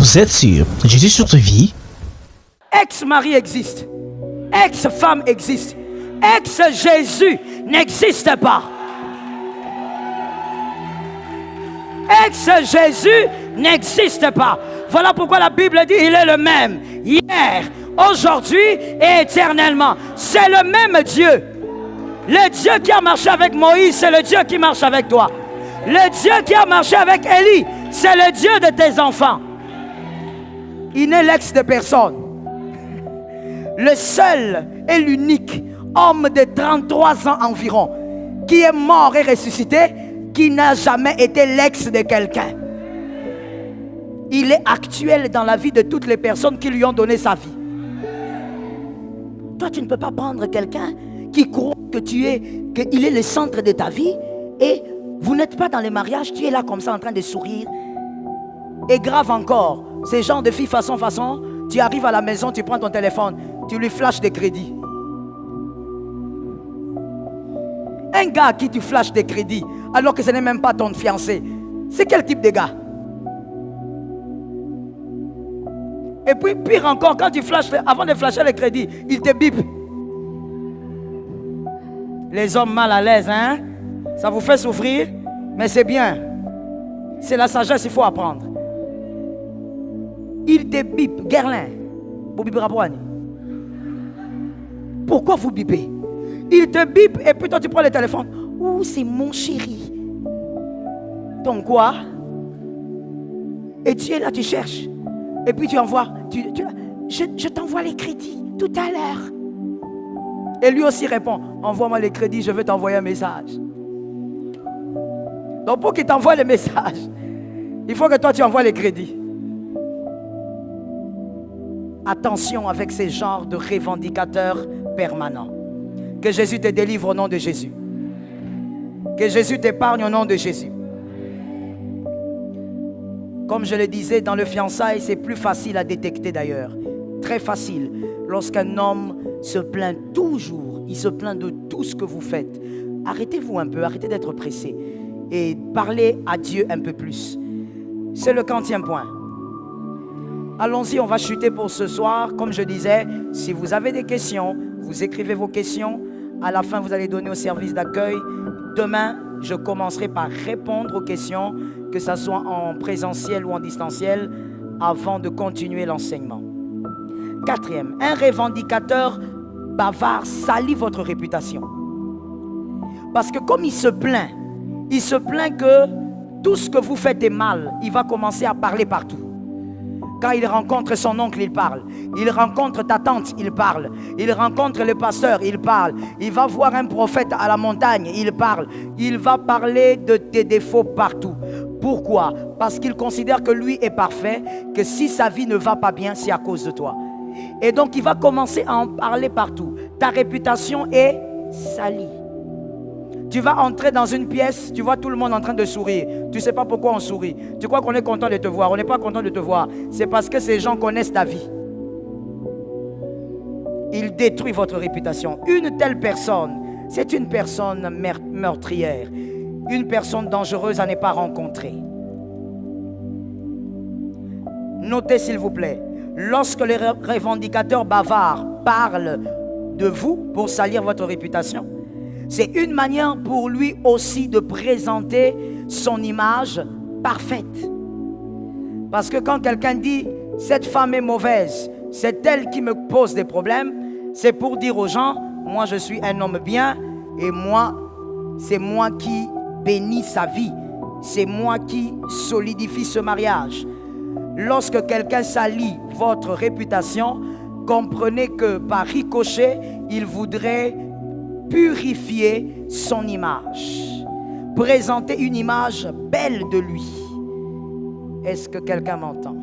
Vous êtes sur Jésus sur ta vie. Ex-mari existe. Ex-femme existe. Ex-Jésus n'existe pas. Ex-Jésus n'existe pas. Voilà pourquoi la Bible dit il est le même hier, aujourd'hui et éternellement. C'est le même Dieu. Le Dieu qui a marché avec Moïse, c'est le Dieu qui marche avec toi. Le Dieu qui a marché avec Élie, c'est le Dieu de tes enfants. Il n'est l'ex de personne. Le seul et l'unique homme de 33 ans environ qui est mort et ressuscité, qui n'a jamais été l'ex de quelqu'un. Il est actuel dans la vie de toutes les personnes qui lui ont donné sa vie. Toi, tu ne peux pas prendre quelqu'un qui croit que qu'il est le centre de ta vie et vous n'êtes pas dans les mariages, tu es là comme ça en train de sourire. Et grave encore, ces gens de filles façon, tu arrives à la maison, tu prends ton téléphone, tu lui flashes des crédits. Un gars à qui tu flashes des crédits alors que ce n'est même pas ton fiancé, c'est quel type de gars? Et puis pire encore, quand tu flashes, avant de flasher les crédits, il te bip. Les hommes mal à l'aise, hein? Ça vous fait souffrir, mais c'est bien. C'est la sagesse, il faut apprendre. Il te bip, Guerlain. Vous bipez rapport à nous. Pourquoi vous bipez? Il te bip et puis toi tu prends le téléphone. Ouh, c'est mon chéri. Ton quoi? Et tu es là, tu cherches. Et puis tu envoies. Je t'envoie les crédits tout à l'heure. Et lui aussi répond, envoie-moi les crédits, je veux t'envoyer un message. Donc pour qu'il t'envoie le message, il faut que toi tu envoies les crédits. Attention avec ces genres de revendicateurs permanents. Que Jésus te délivre au nom de Jésus. Que Jésus t'épargne au nom de Jésus. Comme je le disais, dans le fiançailles, c'est plus facile à détecter d'ailleurs. Très facile. Lorsqu'un homme se plaint toujours, il se plaint de tout ce que vous faites. Arrêtez-vous un peu, arrêtez d'être pressé. Et parlez à Dieu un peu plus. C'est le 40e point. Allons-y, on va chuter pour ce soir. Comme je disais, si vous avez des questions, vous écrivez vos questions. À la fin, vous allez donner au service d'accueil. Demain, je commencerai par répondre aux questions, que ce soit en présentiel ou en distanciel, avant de continuer l'enseignement. 4e, un revendicateur bavard salit votre réputation. Parce que comme il se plaint que tout ce que vous faites est mal, il va commencer à parler partout. Quand il rencontre son oncle, il parle. Il rencontre ta tante, il parle. Il rencontre le pasteur, il parle. Il va voir un prophète à la montagne, il parle. Il va parler de tes défauts partout. Pourquoi? Parce qu'il considère que lui est parfait, que si sa vie ne va pas bien, c'est à cause de toi. Et donc il va commencer à en parler partout. Ta réputation est salie. Tu vas entrer dans une pièce, tu vois tout le monde en train de sourire. Tu ne sais pas pourquoi on sourit. Tu crois qu'on est content de te voir. On n'est pas content de te voir. C'est parce que ces gens connaissent ta vie. Ils détruisent votre réputation. Une telle personne, c'est une personne meurtrière. Une personne dangereuse à ne pas rencontrer. Notez s'il vous plaît. Lorsque les revendicateurs bavards parlent de vous pour salir votre réputation, c'est une manière pour lui aussi de présenter son image parfaite. Parce que quand quelqu'un dit « cette femme est mauvaise, c'est elle qui me pose des problèmes », c'est pour dire aux gens « moi je suis un homme bien et moi, c'est moi qui bénis sa vie. C'est moi qui solidifie ce mariage. » Lorsque quelqu'un salit votre réputation, comprenez que par ricochet, il voudrait purifier son image, présenter une image belle de lui. Est-ce que quelqu'un m'entend?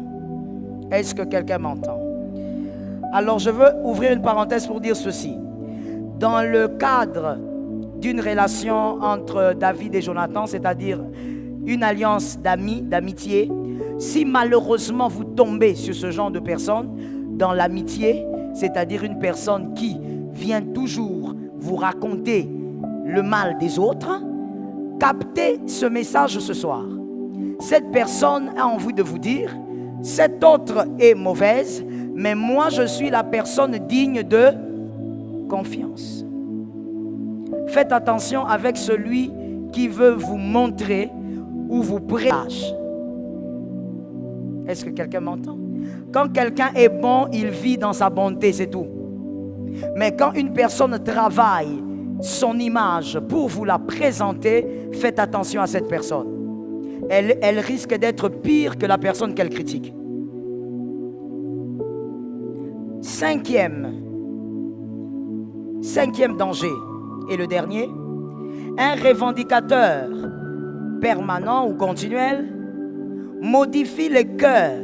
Est-ce que quelqu'un m'entend? Alors je veux ouvrir une parenthèse pour dire ceci. Dans le cadre d'une relation entre David et Jonathan, c'est-à-dire une alliance d'amis, d'amitié, si malheureusement vous tombez sur ce genre de personne, dans l'amitié, c'est-à-dire une personne qui vient toujours vous raconter le mal des autres, captez ce message ce soir. Cette personne a envie de vous dire Cette autre est mauvaise, mais moi je suis la personne digne de confiance. Faites attention avec celui qui veut vous montrer ou vous prêcher. Est-ce que quelqu'un m'entend? Quand quelqu'un est bon, il vit dans sa bonté, c'est tout. Mais quand une personne travaille son image pour vous la présenter, faites attention à cette personne. Elle risque d'être pire que la personne qu'elle critique. Cinquième danger, et le dernier, un revendicateur permanent ou continuel modifie les cœurs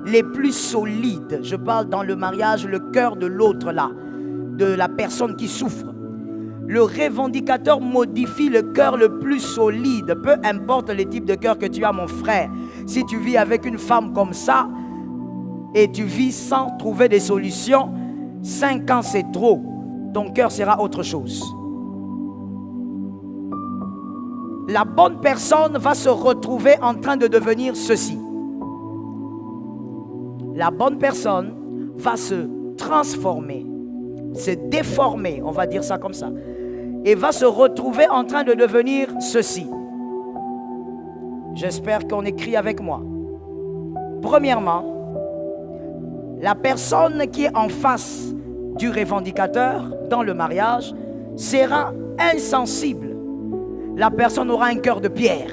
les plus solides. Je parle dans le mariage, le cœur de l'autre là, de la personne qui souffre. Le revendicateur modifie le cœur le plus solide. Peu importe le type de cœur que tu as, mon frère. Si tu vis avec une femme comme ça et tu vis sans trouver des solutions, 5 ans c'est trop. Ton cœur sera autre chose. La bonne personne va se retrouver en train de devenir ceci. La bonne personne va se transformer, se déformer, on va dire ça comme ça, et va se retrouver en train de devenir ceci. J'espère qu'on écrit avec moi. Premièrement, la personne qui est en face du revendicateur dans le mariage sera insensible. La personne aura un cœur de pierre.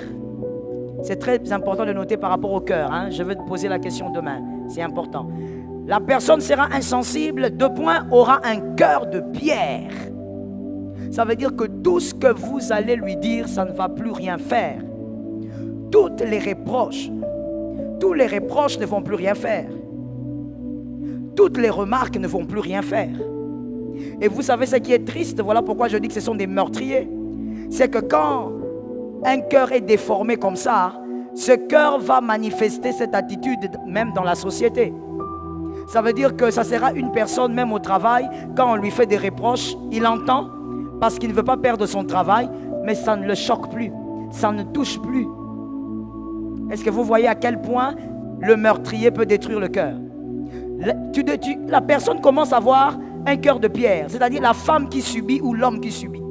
C'est très important de noter par rapport au cœur. Je vais te poser la question demain. C'est important. La personne sera insensible, aura un cœur de pierre. Ça veut dire que tout ce que vous allez lui dire, ça ne va plus rien faire. Tous les reproches ne vont plus rien faire. Toutes les remarques ne vont plus rien faire. Et vous savez ce qui est triste, voilà pourquoi je dis que ce sont des meurtriers. C'est que quand un cœur est déformé comme ça, ce cœur va manifester cette attitude même dans la société. Ça veut dire que ça sera une personne, même au travail, quand on lui fait des reproches, il entend parce qu'il ne veut pas perdre son travail, mais ça ne le choque plus, ça ne touche plus. Est-ce que vous voyez à quel point le meurtrier peut détruire le cœur? La personne commence à avoir un cœur de pierre, c'est-à-dire la femme qui subit ou l'homme qui subit.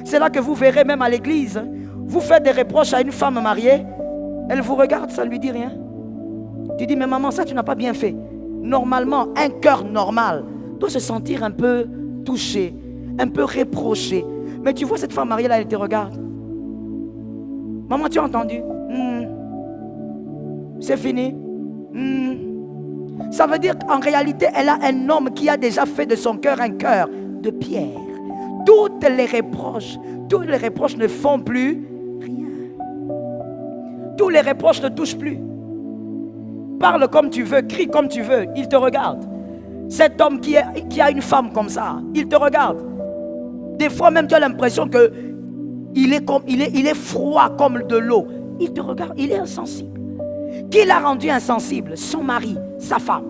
C'est là que vous verrez même à l'église, vous faites des reproches à une femme mariée, elle vous regarde, ça ne lui dit rien. Tu dis, mais maman, ça tu n'as pas bien fait. Normalement, un cœur normal doit se sentir un peu touché, un peu reproché. Mais tu vois cette femme mariée là, elle te regarde. Maman, tu as entendu? C'est fini. Ça veut dire qu'en réalité, elle a un homme qui a déjà fait de son cœur un cœur de pierre. Tous les reproches ne font plus rien. Tous les reproches ne touchent plus. Parle comme tu veux, crie comme tu veux, il te regarde. Cet homme qui a une femme comme ça, il te regarde. Des fois même tu as l'impression que il est froid comme de l'eau. Il te regarde, il est insensible. Qui l'a rendu insensible? Son mari, sa femme.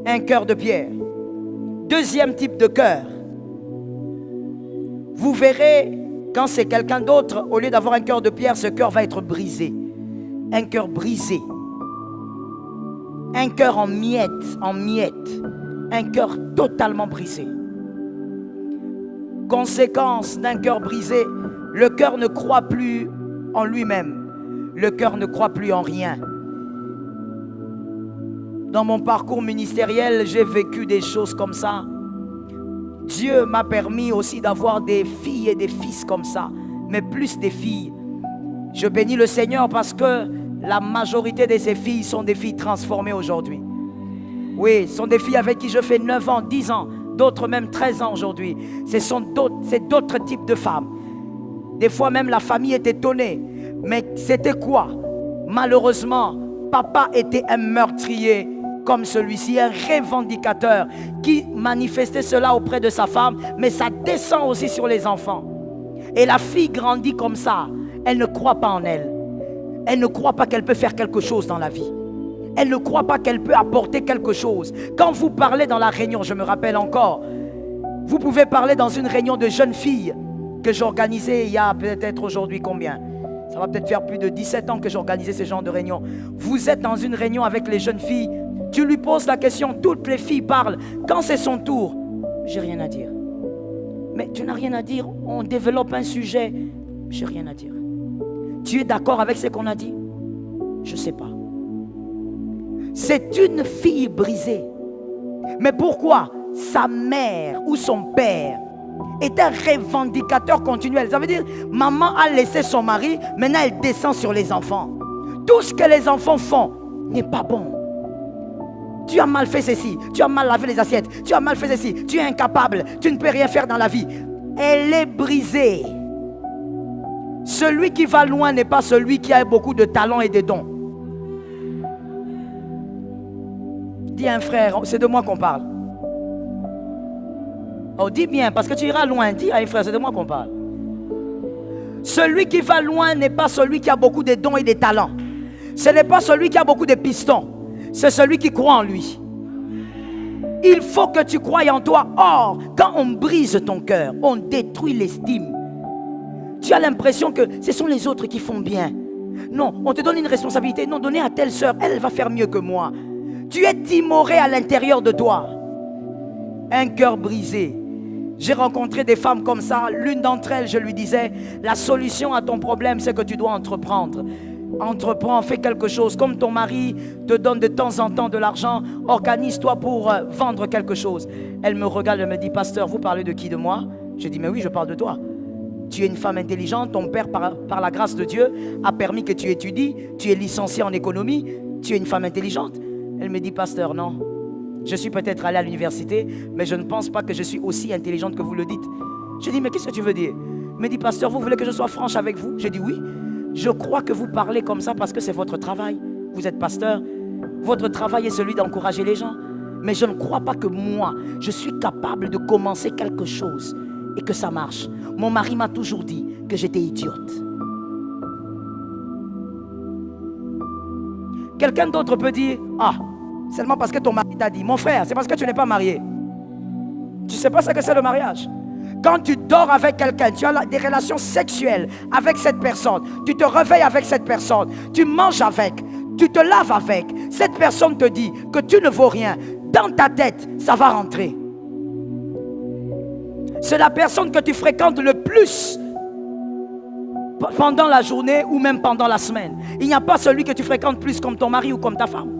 Un cœur de pierre. Deuxième type de cœur. Vous verrez, quand c'est quelqu'un d'autre, au lieu d'avoir un cœur de pierre, ce cœur va être brisé. Un cœur brisé. Un cœur en miettes. Un cœur totalement brisé. Conséquence d'un cœur brisé, le cœur ne croit plus en lui-même. Le cœur ne croit plus en rien. Dans mon parcours ministériel, j'ai vécu des choses comme ça. Dieu m'a permis aussi d'avoir des filles et des fils comme ça, mais plus des filles. Je bénis le Seigneur parce que la majorité de ces filles sont des filles transformées aujourd'hui. Oui, ce sont des filles avec qui je fais 9 ans, 10 ans, d'autres même 13 ans aujourd'hui. C'est d'autres types de femmes. Des fois même la famille est étonnée. Mais c'était quoi? Malheureusement, papa était un meurtrier comme celui-ci, un revendicateur qui manifestait cela auprès de sa femme, mais ça descend aussi sur les enfants. Et la fille grandit comme ça. Elle ne croit pas en elle. Elle ne croit pas qu'elle peut faire quelque chose dans la vie. Elle ne croit pas qu'elle peut apporter quelque chose. Quand vous parlez dans la réunion, je me rappelle encore, vous pouvez parler dans une réunion de jeunes filles que j'organisais il y a peut-être aujourd'hui combien? Ça va peut-être faire plus de 17 ans que j'organisais ce genre de réunion. Vous êtes dans une réunion avec les jeunes filles. Tu lui poses la question, toutes les filles parlent. Quand c'est son tour, j'ai rien à dire. Mais tu n'as rien à dire, on développe un sujet, j'ai rien à dire. Tu es d'accord avec ce qu'on a dit? Je ne sais pas. C'est une fille brisée. Mais pourquoi? Sa mère ou son père est un revendicateur continuel. Ça veut dire, maman a laissé son mari, maintenant elle descend sur les enfants. Tout ce que les enfants font n'est pas bon. Tu as mal fait ceci, tu as mal lavé les assiettes, tu as mal fait ceci, tu es incapable, tu ne peux rien faire dans la vie. Elle est brisée. Celui qui va loin n'est pas celui qui a beaucoup de talents et de dons. Dis à un frère, c'est de moi qu'on parle. Oh, dis bien, parce que tu iras loin. Dis à un frère, c'est de moi qu'on parle. Celui qui va loin n'est pas celui qui a beaucoup de dons et de talents. Ce n'est pas celui qui a beaucoup de pistons. C'est celui qui croit en lui. Il faut que tu croies en toi. Or, quand on brise ton cœur, on détruit l'estime. Tu as l'impression que ce sont les autres qui font bien. Non, on te donne une responsabilité. Non, donnez à telle sœur, elle va faire mieux que moi. Tu es timoré à l'intérieur de toi. Un cœur brisé. J'ai rencontré des femmes comme ça. L'une d'entre elles, je lui disais, la solution à ton problème, c'est que tu dois entreprendre. Entreprends, fais quelque chose. Comme ton mari te donne de temps en temps de l'argent, organise-toi pour vendre quelque chose. Elle me regarde, elle me dit, pasteur, vous parlez de qui? De moi? Je dis, mais oui, je parle de toi. Tu es une femme intelligente, ton père, par la grâce de Dieu, a permis que tu étudies, tu es licenciée en économie, tu es une femme intelligente. Elle me dit, pasteur, non. Je suis peut-être allée à l'université, mais je ne pense pas que je suis aussi intelligente que vous le dites. Je dis, mais qu'est-ce que tu veux dire? Elle me dit, pasteur, vous voulez que je sois franche avec vous? Je dis, oui. Je crois que vous parlez comme ça parce que c'est votre travail. Vous êtes pasteur. Votre travail est celui d'encourager les gens. Mais je ne crois pas que moi, je suis capable de commencer quelque chose et que ça marche. Mon mari m'a toujours dit que j'étais idiote. Quelqu'un d'autre peut dire, ah, seulement parce que ton mari t'a dit. Mon frère, c'est parce que tu n'es pas marié. Tu ne sais pas ce que c'est le mariage. Quand tu dors avec quelqu'un, tu as des relations sexuelles avec cette personne, tu te réveilles avec cette personne, tu manges avec, tu te laves avec, cette personne te dit que tu ne vaux rien. Dans ta tête, ça va rentrer. C'est la personne que tu fréquentes le plus pendant la journée ou même pendant la semaine. Il n'y a pas celui que tu fréquentes plus comme ton mari ou comme ta femme.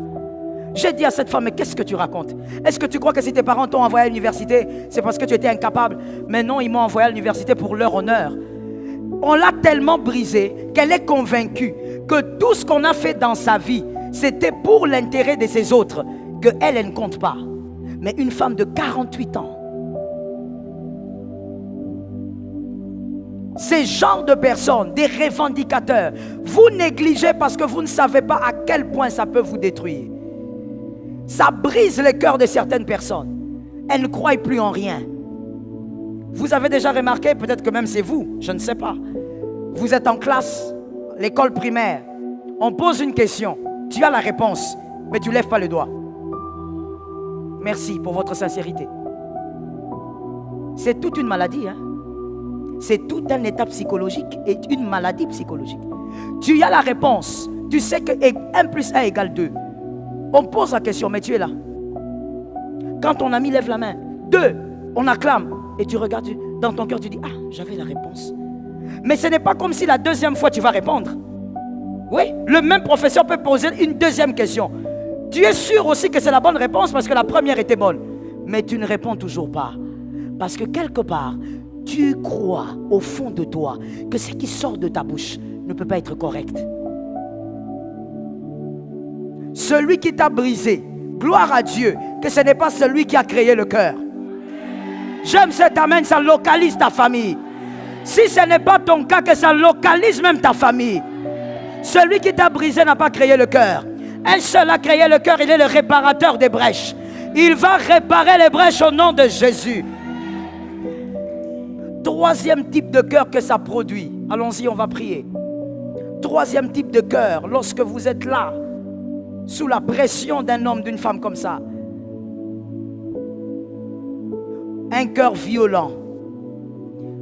J'ai dit à cette femme, mais qu'est-ce que tu racontes? Est-ce que tu crois que si tes parents t'ont envoyé à l'université, c'est parce que tu étais incapable? Mais non, ils m'ont envoyé à l'université pour leur honneur. On l'a tellement brisée qu'elle est convaincue que tout ce qu'on a fait dans sa vie, c'était pour l'intérêt de ses autres, qu'elle, elle ne compte pas. Mais une femme de 48 ans, ces genres de personnes, des revendicateurs, vous négligez parce que vous ne savez pas à quel point ça peut vous détruire. Ça brise le cœur de certaines personnes. Elles ne croient plus en rien. Vous avez déjà remarqué, peut-être que même c'est vous, je ne sais pas. Vous êtes en classe, l'école primaire. On pose une question, tu as la réponse, mais tu ne lèves pas le doigt. Merci pour votre sincérité. C'est toute une maladie, hein? C'est tout un état psychologique et une maladie psychologique. Tu as la réponse, tu sais que 1 plus 1 égale 2. On pose la question, mais tu es là. Quand ton ami lève la main, 2, on acclame. Et tu regardes, dans ton cœur, tu dis, ah, j'avais la réponse. Mais ce n'est pas comme si la deuxième fois tu vas répondre. Oui, le même professeur peut poser une deuxième question. Tu es sûr aussi que c'est la bonne réponse parce que la première était bonne. Mais tu ne réponds toujours pas. Parce que quelque part, tu crois au fond de toi que ce qui sort de ta bouche ne peut pas être correct. Celui qui t'a brisé, gloire à Dieu, que ce n'est pas celui qui a créé le cœur. J'aime cet amen, ça localise ta famille. Si ce n'est pas ton cas, que ça localise même ta famille. Celui qui t'a brisé n'a pas créé le cœur. Un seul a créé le cœur, il est le réparateur des brèches. Il va réparer les brèches au nom de Jésus. Troisième type de cœur que ça produit. Allons-y, on va prier. Troisième type de cœur, lorsque vous êtes là, sous la pression d'un homme, d'une femme comme ça. Un cœur violent.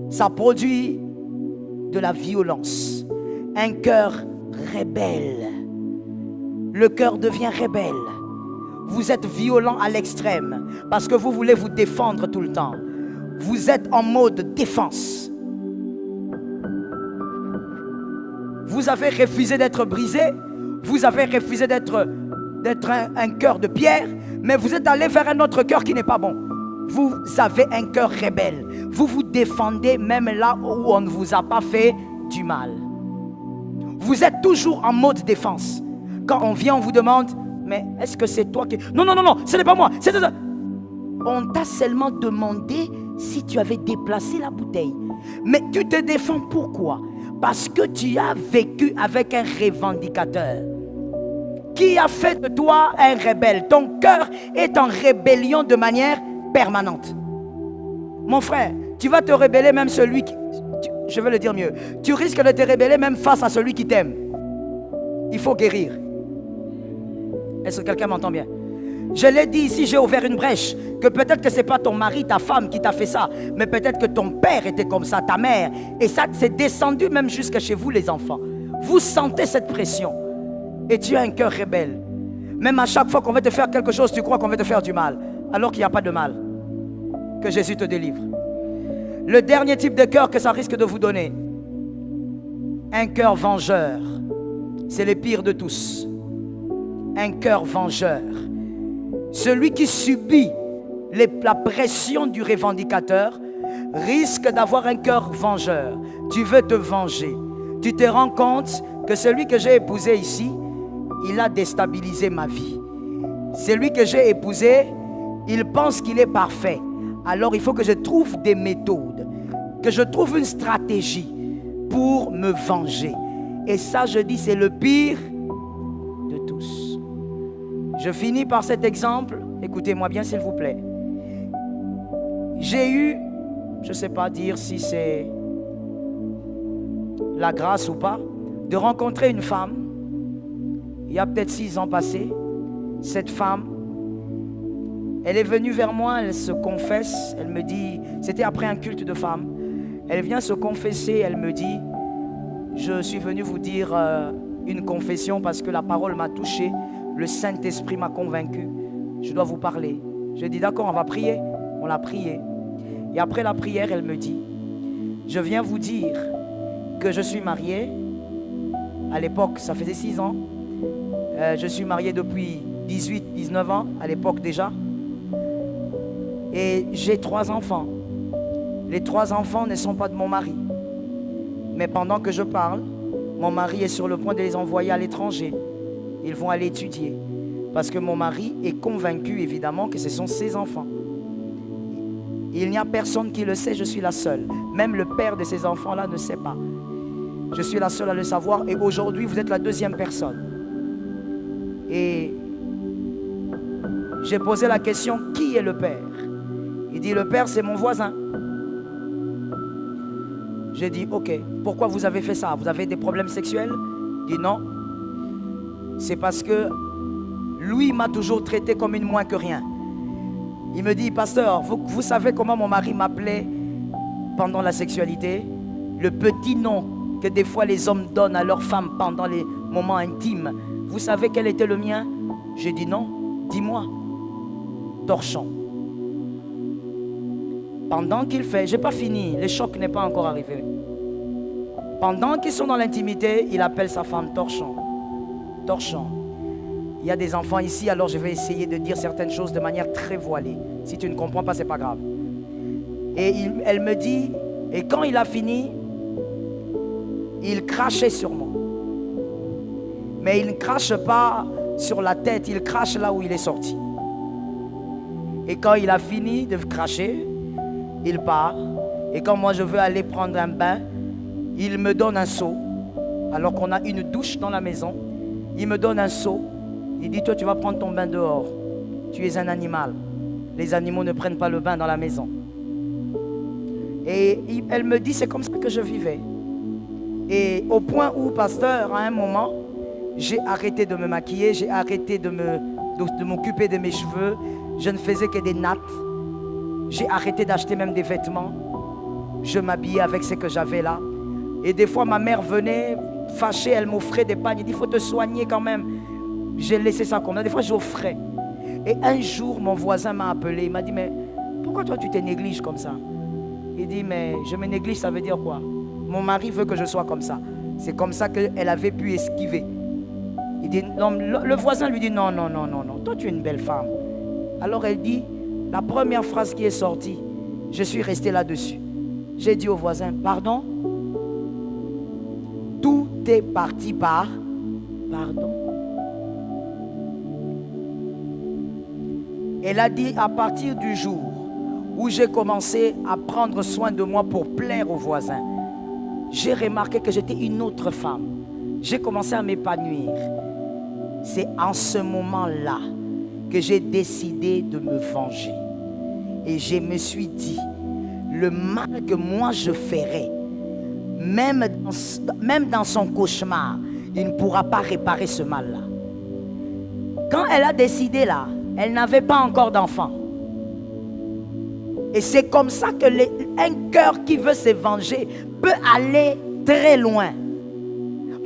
Ça produit de la violence. un cœur rebelle. Le cœur devient rebelle. Vous êtes violent à l'extrême parce que vous voulez vous défendre tout le temps. Vous êtes en mode défense. Vous avez refusé d'être brisé. Vous avez refusé d'être un cœur de pierre. Mais vous êtes allé vers un autre cœur qui n'est pas bon. Vous avez un cœur rebelle. Vous vous défendez même là où on ne vous a pas fait du mal. Vous êtes toujours en mode défense. Quand on vient, on vous demande, mais est-ce que c'est toi qui... Non, non, non, non, ce n'est pas moi. On t'a seulement demandé si tu avais déplacé la bouteille. Mais tu te défends pourquoi? Parce que tu as vécu avec un revendicateur. Qui a fait de toi un rebelle? Ton cœur est en rébellion de manière permanente. Mon frère, tu vas te rebeller même celui qui... Je vais le dire mieux. Tu risques de te rebeller même face à celui qui t'aime. Il faut guérir. Est-ce que quelqu'un m'entend bien? Je l'ai dit ici, j'ai ouvert une brèche. Que peut-être que ce n'est pas ton mari, ta femme qui t'a fait ça. Mais peut-être que ton père était comme ça, ta mère. Et ça s'est descendu même jusqu'à chez vous les enfants. Vous sentez cette pression. Et tu as un cœur rebelle. Même à chaque fois qu'on veut te faire quelque chose, tu crois qu'on veut te faire du mal. Alors qu'il n'y a pas de mal. Que Jésus te délivre. Le dernier type de cœur que ça risque de vous donner. Un cœur vengeur. C'est le pire de tous. Un cœur vengeur. Celui qui subit la pression du revendicateur risque d'avoir un cœur vengeur. Tu veux te venger. Tu te rends compte que celui que j'ai épousé ici, il a déstabilisé ma vie. Celui que j'ai épousé, il pense qu'il est parfait. Alors il faut que je trouve des méthodes, que je trouve une stratégie pour me venger. Et ça, je dis, c'est le pire de tous. Je finis par cet exemple. Écoutez-moi bien, s'il vous plaît. J'ai eu, je ne sais pas dire si c'est la grâce ou pas, de rencontrer une femme, il y a peut-être 6 ans passés. Cette femme, elle est venue vers moi, elle se confesse, elle me dit, c'était après un culte de femmes, elle vient se confesser, elle me dit, je suis venu vous dire une confession parce que la parole m'a touché, le Saint-Esprit m'a convaincu, je dois vous parler. Je dis d'accord, on va prier. On l'a prié. Et après la prière, elle me dit, je viens vous dire que je suis mariée. À l'époque, ça faisait 6 ans. Je suis marié depuis 18, 19 ans, à l'époque déjà. Et j'ai 3 enfants. Les 3 enfants ne sont pas de mon mari. Mais pendant que je parle, mon mari est sur le point de les envoyer à l'étranger. Ils vont aller étudier. Parce que mon mari est convaincu, évidemment, que ce sont ses enfants. Il n'y a personne qui le sait, je suis la seule. Même le père de ces enfants-là ne sait pas. Je suis la seule à le savoir. Et aujourd'hui, vous êtes la 2e personne. Et j'ai posé la question, qui est le père? Il dit, le père, c'est mon voisin. J'ai dit, ok, pourquoi vous avez fait ça? Vous avez des problèmes sexuels? Il dit, non. C'est parce que lui m'a toujours traité comme une moins que rien. Il me dit, pasteur, vous savez comment mon mari m'appelait pendant la sexualité? Le petit nom que des fois les hommes donnent à leurs femmes pendant les moments intimes. Vous savez quel était le mien? J'ai dit non, dis-moi. Torchon. Pendant qu'il fait, j'ai pas fini, le choc n'est pas encore arrivé. Pendant qu'ils sont dans l'intimité, il appelle sa femme torchon. Torchon. Il y a des enfants ici, alors je vais essayer de dire certaines choses de manière très voilée. Si tu ne comprends pas, c'est pas grave. Et elle me dit, et quand il a fini, il crachait sur moi. Mais il ne crache pas sur la tête, il crache là où il est sorti. Et quand il a fini de cracher, il part. Et quand moi je veux aller prendre un bain, il me donne un seau. Alors qu'on a une douche dans la maison, il me donne un seau. Il dit, toi tu vas prendre ton bain dehors. Tu es un animal. Les animaux ne prennent pas le bain dans la maison. Et elle me dit, c'est comme ça que je vivais. Et au point où, pasteur, à un moment, j'ai arrêté de me maquiller, j'ai arrêté de m'occuper de mes cheveux. Je ne faisais que des nattes. J'ai arrêté d'acheter même des vêtements. Je m'habillais avec ce que j'avais là. Et des fois, ma mère venait, fâchée, elle m'offrait des pagnes. Il dit, il faut te soigner quand même. J'ai laissé ça comme ça. Des fois, j'offrais. Et un jour, mon voisin m'a appelé. Il m'a dit, mais pourquoi toi, tu te négliges comme ça? Il dit, mais je me néglige, ça veut dire quoi? Mon mari veut que je sois comme ça. C'est comme ça qu'elle avait pu esquiver. Il dit, non, le voisin lui dit, non, non, non, non, non. Toi, tu es une belle femme. Alors elle dit, la première phrase qui est sortie, je suis resté là-dessus. J'ai dit au voisin, pardon? Tout est parti par pardon. Elle a dit, à partir du jour où j'ai commencé à prendre soin de moi pour plaire aux voisins, j'ai remarqué que j'étais une autre femme. J'ai commencé à m'épanouir. C'est en ce moment-là que j'ai décidé de me venger. Et je me suis dit, le mal que moi je ferais, même dans son cauchemar, il ne pourra pas réparer ce mal-là. Quand elle a décidé là, elle n'avait pas encore d'enfant. Et c'est comme ça que un cœur qui veut se venger peut aller très loin.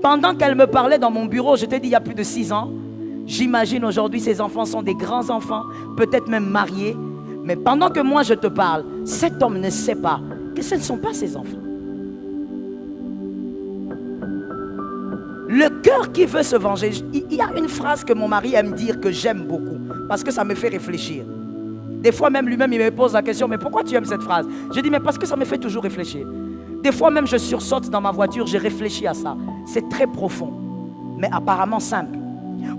Pendant qu'elle me parlait dans mon bureau, je t'ai dit il y a plus de 6 ans, j'imagine aujourd'hui ces enfants sont des grands enfants, peut-être même mariés. Mais pendant que moi je te parle, cet homme ne sait pas que ce ne sont pas ses enfants. Le cœur qui veut se venger, il y a une phrase que mon mari aime dire que j'aime beaucoup, parce que ça me fait réfléchir. Des fois même lui-même il me pose la question, mais pourquoi tu aimes cette phrase? Je dis, mais parce que ça me fait toujours réfléchir. Des fois même je sursaute dans ma voiture, j'ai réfléchi à ça. C'est très profond, mais apparemment simple.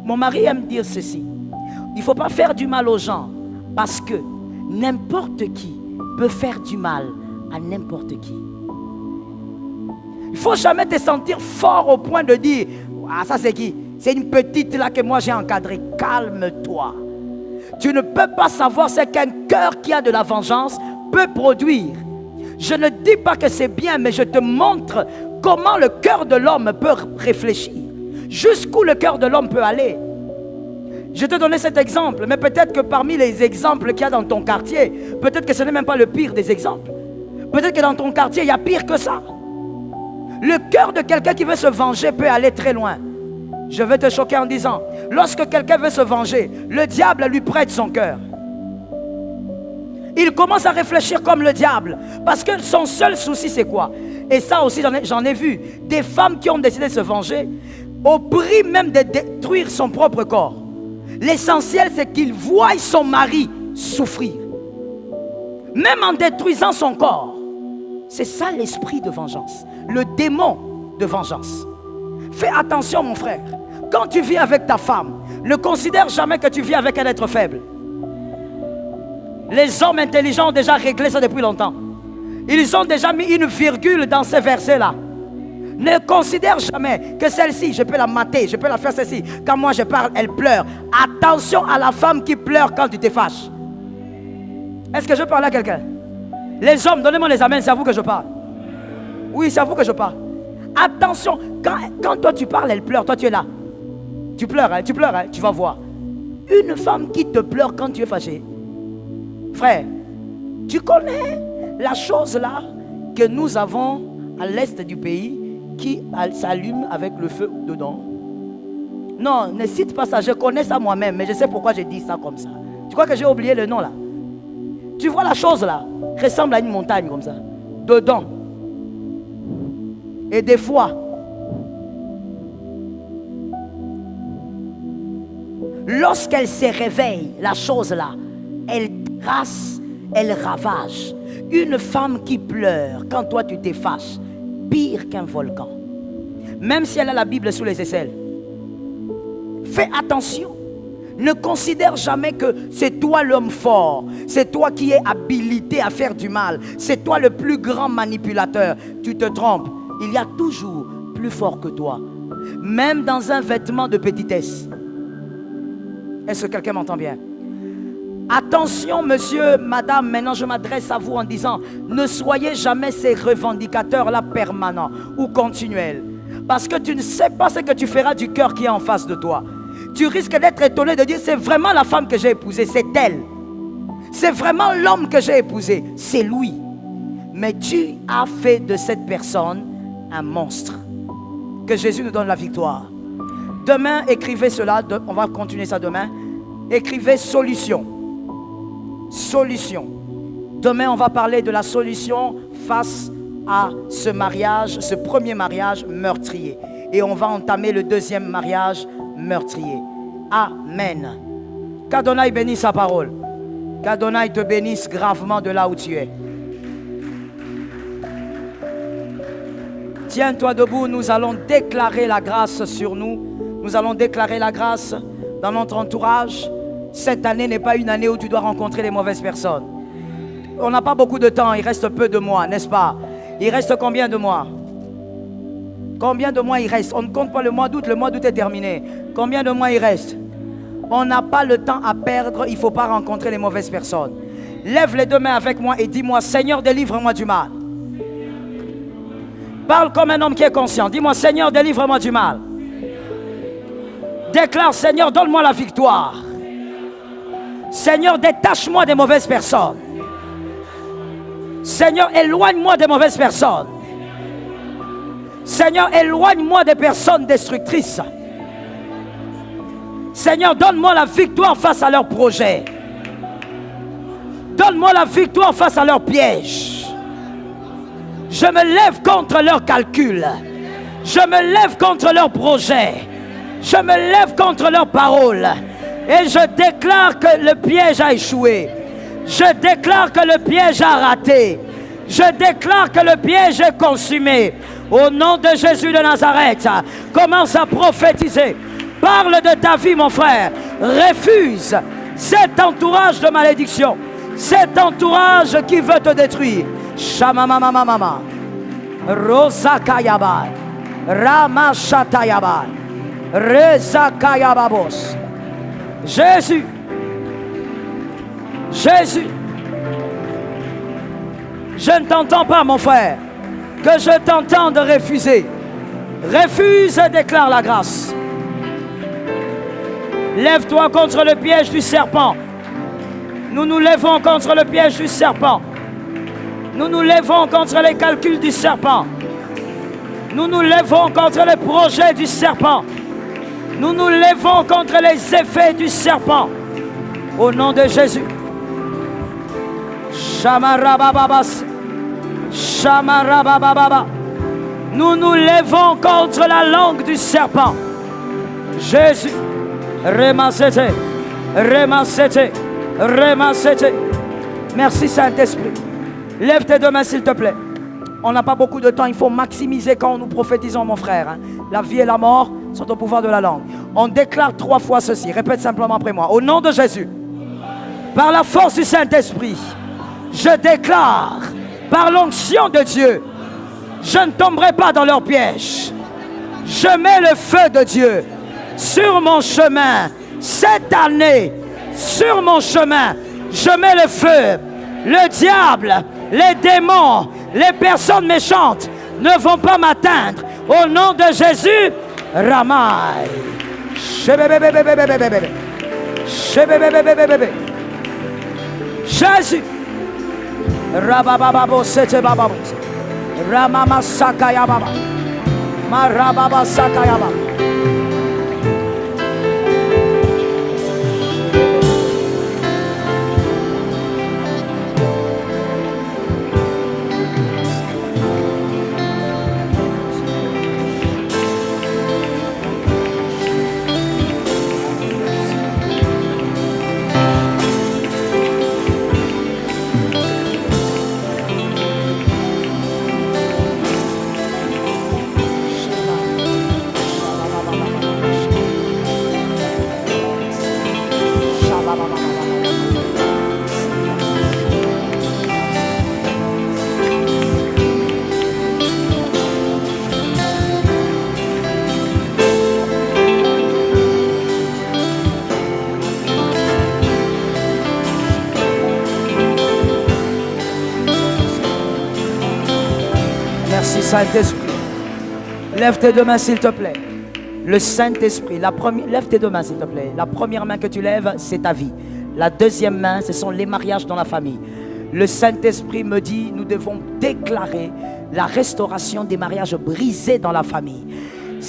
Mon mari aime dire ceci, il ne faut pas faire du mal aux gens, parce que n'importe qui peut faire du mal à n'importe qui. Il ne faut jamais te sentir fort au point de dire, ah ça c'est qui? C'est une petite là que moi j'ai encadrée. Calme-toi. Tu ne peux pas savoir ce qu'un cœur qui a de la vengeance peut produire. Je ne dis pas que c'est bien, mais je te montre comment le cœur de l'homme peut réfléchir. Jusqu'où le cœur de l'homme peut aller. Je te donnais cet exemple, mais peut-être que parmi les exemples qu'il y a dans ton quartier, peut-être que ce n'est même pas le pire des exemples. Peut-être que dans ton quartier, il y a pire que ça. Le cœur de quelqu'un qui veut se venger peut aller très loin. Je vais te choquer en disant, lorsque quelqu'un veut se venger, le diable lui prête son cœur. Il commence à réfléchir comme le diable, parce que son seul souci c'est quoi? Et ça aussi j'en ai vu, des femmes qui ont décidé de se venger, au prix même de détruire son propre corps. L'essentiel c'est qu'il voie son mari souffrir. Même en détruisant son corps. C'est ça l'esprit de vengeance. Le démon de vengeance. Fais attention mon frère. Quand tu vis avec ta femme, ne considère jamais que tu vis avec un être faible. Les hommes intelligents ont déjà réglé ça depuis longtemps. Ils ont déjà mis une virgule dans ces versets-là. Ne considère jamais que celle-ci, je peux la mater, je peux la faire celle-ci. Quand moi je parle, elle pleure. Attention à la femme qui pleure quand tu te fâches. Est-ce que je parle à quelqu'un? Les hommes, donnez-moi les amens, c'est à vous que je parle. Oui, c'est à vous que je parle. Attention, quand toi tu parles, elle pleure, toi tu es là. Tu pleures, tu vas voir. Une femme qui te pleure quand tu es fâché. Frère, tu connais la chose là que nous avons à l'est du pays qui s'allume avec le feu dedans? Non, ne cite pas ça, je connais ça moi-même, mais je sais pourquoi j'ai dit ça comme ça. Tu crois que j'ai oublié le nom là? Tu vois la chose là, ressemble à une montagne comme ça, dedans. Et des fois, lorsqu'elle se réveille, la chose là, elle trace, elle ravage. Une femme qui pleure quand toi tu te fâches, pire qu'un volcan. Même si elle a la Bible sous les aisselles. Fais attention. Ne considère jamais que c'est toi l'homme fort. C'est toi qui es habilité à faire du mal. C'est toi le plus grand manipulateur. Tu te trompes. Il y a toujours plus fort que toi. Même dans un vêtement de petitesse. Est-ce que quelqu'un m'entend bien? Attention monsieur, madame, maintenant je m'adresse à vous en disant, ne soyez jamais ces revendicateurs-là permanents ou continuels. Parce que tu ne sais pas ce que tu feras du cœur qui est en face de toi. Tu risques d'être étonné de dire, c'est vraiment la femme que j'ai épousée, c'est elle. C'est vraiment l'homme que j'ai épousé, c'est lui. Mais tu as fait de cette personne un monstre. que Jésus nous donne la victoire. Demain, écrivez cela, on va continuer ça demain. Écrivez solution. Solution. Demain, on va parler de la solution face à ce mariage, ce premier mariage meurtrier. Et on va entamer le deuxième mariage meurtrier. Amen. Qu'Adonai bénisse sa parole. Qu'Adonai te bénisse gravement de là où tu es. Tiens-toi debout, nous allons déclarer la grâce sur nous. Nous allons déclarer la grâce dans notre entourage. Cette année n'est pas une année où tu dois rencontrer les mauvaises personnes. On n'a pas beaucoup de temps, il reste peu de mois, n'est-ce pas? Il reste combien de mois? Combien de mois il reste? On ne compte pas le mois d'août est terminé. Combien de mois il reste? On n'a pas le temps à perdre, il ne faut pas rencontrer les mauvaises personnes. Lève les deux mains avec moi et dis-moi, Seigneur, délivre-moi du mal. Parle comme un homme qui est conscient. Dis-moi, Seigneur, délivre-moi du mal. Déclare, Seigneur, donne-moi la victoire. Seigneur, détache-moi des mauvaises personnes. Seigneur, éloigne-moi des mauvaises personnes. Seigneur, éloigne-moi des personnes destructrices. Seigneur, donne-moi la victoire face à leurs projets. Donne-moi la victoire face à leurs pièges. Je me lève contre leurs calculs. Je me lève contre leurs projets. Je me lève contre leurs paroles. Et je déclare que le piège a échoué. Je déclare que le piège a raté. Je déclare que le piège est consumé. Au nom de Jésus de Nazareth, commence à prophétiser. Parle de ta vie, mon frère. Refuse cet entourage de malédiction. Cet entourage qui veut te détruire. Shamamamamama. Rosakayaba. Ramashatayaba. Rezakayababos. Jésus. Jésus. Je ne t'entends pas, mon frère. Que je t'entende refuser. Refuse et déclare la grâce. Lève-toi contre le piège du serpent. Nous nous levons contre le piège du serpent. Nous nous levons contre les calculs du serpent. Nous nous levons contre les projets du serpent. Nous nous levons contre les effets du serpent. Au nom de Jésus. Shamarabababas. Shamarabababa. Nous nous levons contre la langue du serpent. Jésus. Remasete. Remasete. Remasete. Merci Saint-Esprit. Lève tes deux mains s'il te plaît. On n'a pas beaucoup de temps, il faut maximiser quand nous prophétisons, mon frère. La vie et la mort sont au pouvoir de la langue. On déclare 3 fois ceci. Répète simplement après moi. Au nom de Jésus, par la force du Saint-Esprit, je déclare, par l'onction de Dieu, je ne tomberai pas dans leur piège. Je mets le feu de Dieu sur mon chemin. Cette année, sur mon chemin, je mets le feu. Le diable, les démons, les personnes méchantes ne vont pas m'atteindre. Au nom de Jésus, Ramaï. Jésus. Rabababo sete bababo. Ramama sakaya baba. Marababa sakaya baba. Merci Saint-Esprit. Lève tes deux mains s'il te plaît. Le Saint-Esprit, lève tes deux mains s'il te plaît. La première main que tu lèves, c'est ta vie. La deuxième main, ce sont les mariages dans la famille. Le Saint-Esprit me dit, nous devons déclarer la restauration des mariages brisés dans la famille.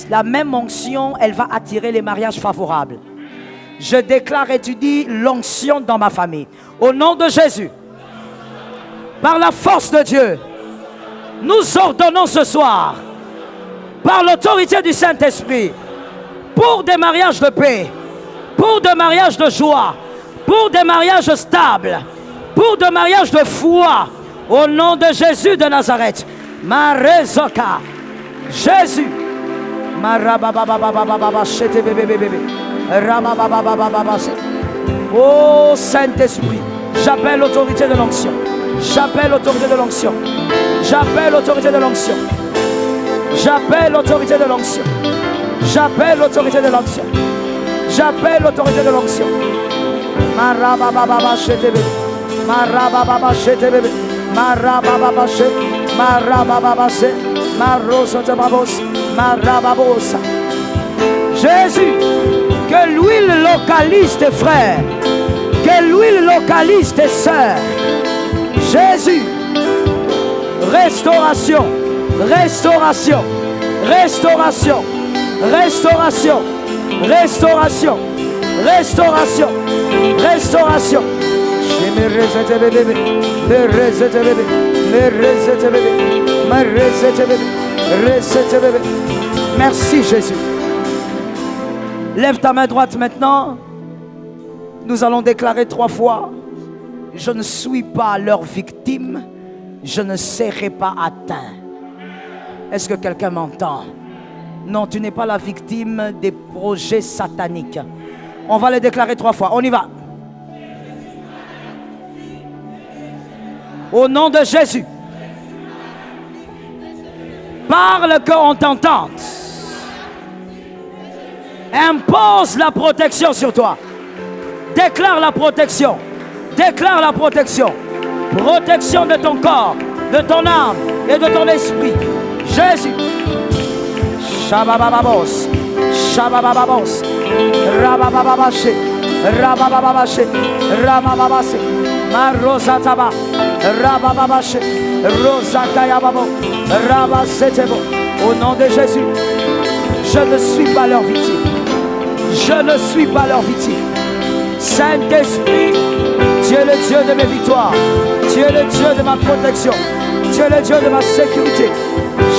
La même onction, elle va attirer les mariages favorables. Je déclare et tu dis l'onction dans ma famille. Au nom de Jésus, par la force de Dieu, nous ordonnons ce soir, par l'autorité du Saint-Esprit, pour des mariages de paix, pour des mariages de joie, pour des mariages stables, pour des mariages de foi, au nom de Jésus de Nazareth. Marezoka, Jésus. Oh Saint-Esprit, j'appelle l'autorité de l'onction. J'appelle l'autorité de l'onction. J'appelle l'autorité de l'onction. J'appelle l'autorité de l'onction. J'appelle l'autorité de l'onction. J'appelle l'autorité de l'onction. Marababa chetebe. Marababa chetebe. Marababa chetebe. Marababa chetebe. Marosotababos. Marababosa. Jésus, que l'huile localise tes frères, que l'huile localise tes sœurs. Jésus, restauration, restauration, restauration, restauration, restauration, restauration, restauration. Je me résete bébé, me résete bébé, me résete bébé, me résete bébé, résete bébé. Merci Jésus. Lève ta main droite maintenant. Nous allons déclarer 3 fois. Je ne suis pas leur victime. Je ne serai pas atteint. Est-ce que quelqu'un m'entend? Non, tu n'es pas la victime des projets sataniques. On va les déclarer 3 fois. On y va. Au nom de Jésus. Parle qu'on t'entende. Impose la protection sur toi. Déclare la protection. Déclare la protection. Protection de ton corps, de ton âme et de ton esprit. Jésus. Shababababos. Shababababos. Rababababaché. Rababababaché. Rababababaché. Marosataba. Rabababaché. Rosakayababo. Rabasetebo. Au nom de Jésus. Je ne suis pas leur victime. Je ne suis pas leur victime. Saint-Esprit, tu es le Dieu de mes victoires. Tu es le Dieu de ma protection. Tu es le Dieu de ma sécurité.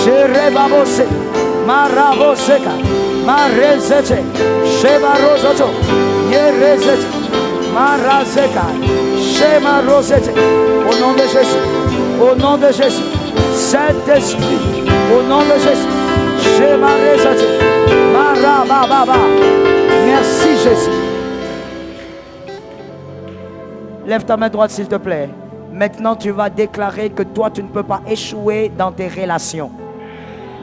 Jérebabose, Maraboseka, Marezete, Shebarozoto, Yerezete, Marazeka, Shemarosete. Au nom de Jésus, au nom de Jésus, Saint-Esprit, au nom de Jésus, Shemarezete, Marabababa. Merci Jésus. Lève ta main droite s'il te plaît. Maintenant tu vas déclarer que toi tu ne peux pas échouer dans tes relations.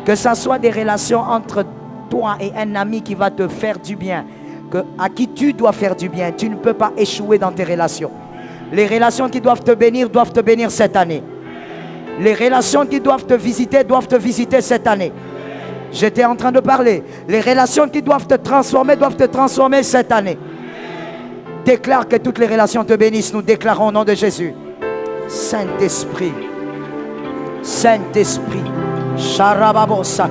Que ce soit des relations entre toi et un ami qui va te faire du bien, à qui tu dois faire du bien. Tu ne peux pas échouer dans tes relations. Les relations qui doivent te bénir cette année. Les relations qui doivent te visiter cette année. J'étais en train de parler. Les relations qui doivent te transformer cette année. Déclare que toutes les relations te bénissent. Nous déclarons au nom de Jésus. Saint-Esprit. Saint-Esprit. Sharababosa.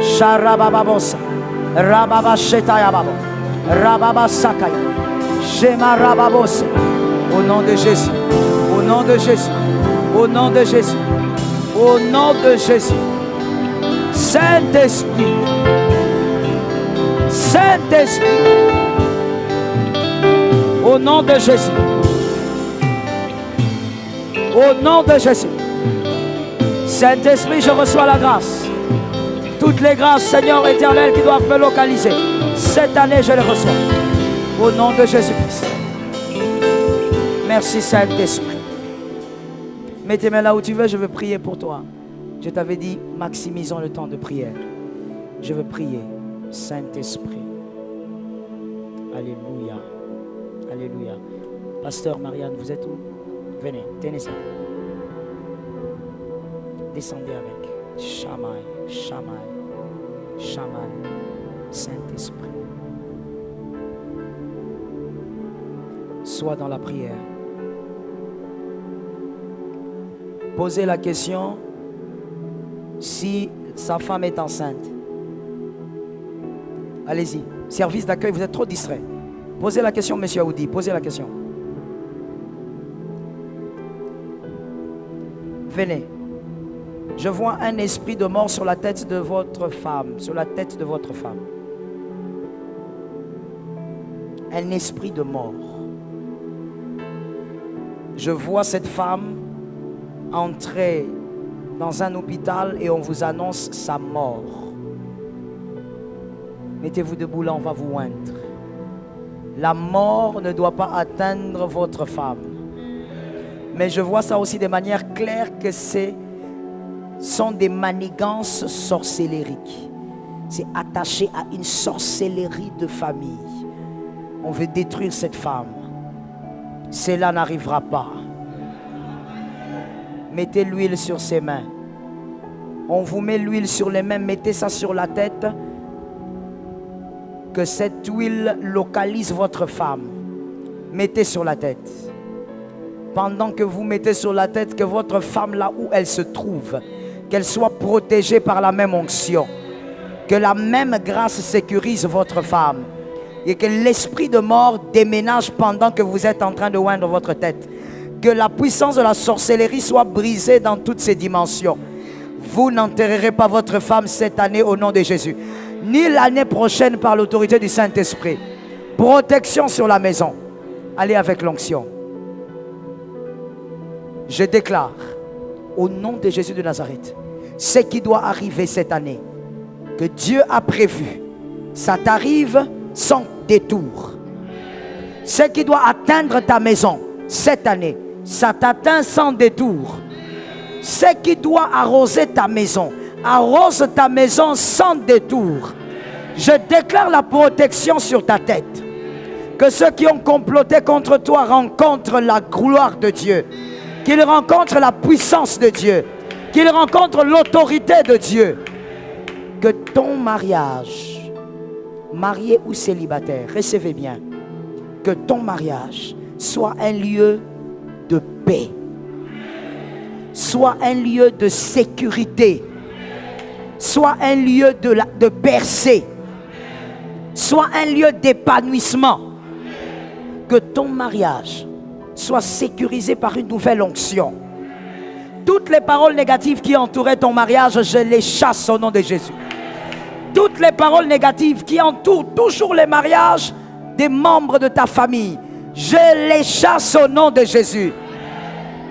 Sharababosa. Rababashetayababo. Rababasakaya. Shemarababose. Au nom de Jésus. Au nom de Jésus. Au nom de Jésus. Au nom de Jésus. Saint-Esprit. Saint-Esprit. Au nom de Jésus. Au nom de Jésus. Saint-Esprit, je reçois la grâce. Toutes les grâces, Seigneur éternel, qui doivent me localiser. Cette année, je les reçois. Au nom de Jésus-Christ. Merci Saint-Esprit. Mets tes mains là où tu veux, je veux prier pour toi. Je t'avais dit, maximisons le temps de prière. Je veux prier. Saint-Esprit. Alléluia. Alléluia. Pasteur Marianne, vous êtes où? Venez, tenez ça. Descendez avec. Shamaï, Shamaï, Shamaï. Saint-Esprit. Sois dans la prière. Posez la question si sa femme est enceinte. Allez-y. Service d'accueil, vous êtes trop distrait. Posez la question, monsieur Aoudi. Posez la question. Venez. Je vois un esprit de mort sur la tête de votre femme. Sur la tête de votre femme. Un esprit de mort. Je vois cette femme entrer dans un hôpital et on vous annonce sa mort. Mettez-vous debout là, on va vous oindre. La mort ne doit pas atteindre votre femme. Mais je vois ça aussi de manière claire que ce sont des manigances sorcellériques. C'est attaché à une sorcellerie de famille. On veut détruire cette femme. Cela n'arrivera pas. Mettez l'huile sur ses mains. On vous met l'huile sur les mains, mettez ça sur la tête. Que cette huile localise votre femme. Mettez sur la tête. Pendant que vous mettez sur la tête, que votre femme, là où elle se trouve, qu'elle soit protégée par la même onction. Que la même grâce sécurise votre femme. Et que l'esprit de mort déménage pendant que vous êtes en train de oindre votre tête. Que la puissance de la sorcellerie soit brisée dans toutes ses dimensions. Vous n'enterrerez pas votre femme cette année au nom de Jésus. Ni l'année prochaine par l'autorité du Saint-Esprit. Protection sur la maison. Allez avec l'onction. Je déclare au nom de Jésus de Nazareth, ce qui doit arriver cette année, que Dieu a prévu, ça t'arrive sans détour. Ce qui doit atteindre ta maison cette année, ça t'atteint sans détour. Ce qui doit arroser ta maison, arrose ta maison sans détour. Je déclare la protection sur ta tête. Que ceux qui ont comploté contre toi rencontrent la gloire de Dieu. Qu'ils rencontrent la puissance de Dieu. Qu'ils rencontrent l'autorité de Dieu. Que ton mariage, marié ou célibataire, recevez bien, que ton mariage soit un lieu de paix, soit un lieu de sécurité, soit un lieu de percée, soit un lieu d'épanouissement. Que ton mariage soit sécurisé par une nouvelle onction. Toutes les paroles négatives qui entouraient ton mariage, je les chasse au nom de Jésus. Toutes les paroles négatives qui entourent toujours les mariages des membres de ta famille, je les chasse au nom de Jésus.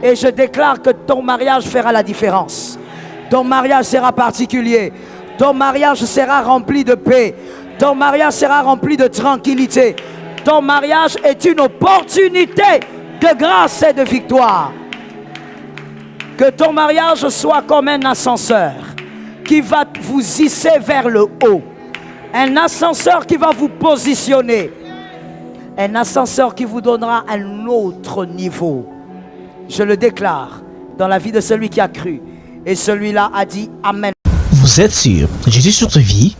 Et je déclare que ton mariage fera la différence. Ton mariage sera particulier. Ton mariage sera rempli de paix. Ton mariage sera rempli de tranquillité. Ton mariage est une opportunité de grâce et de victoire. Que ton mariage soit comme un ascenseur qui va vous hisser vers le haut. Un ascenseur qui va vous positionner. Un ascenseur qui vous donnera un autre niveau. Je le déclare dans la vie de celui qui a cru. Et celui-là a dit Amen. Vous êtes sur Jésus sur ta vie?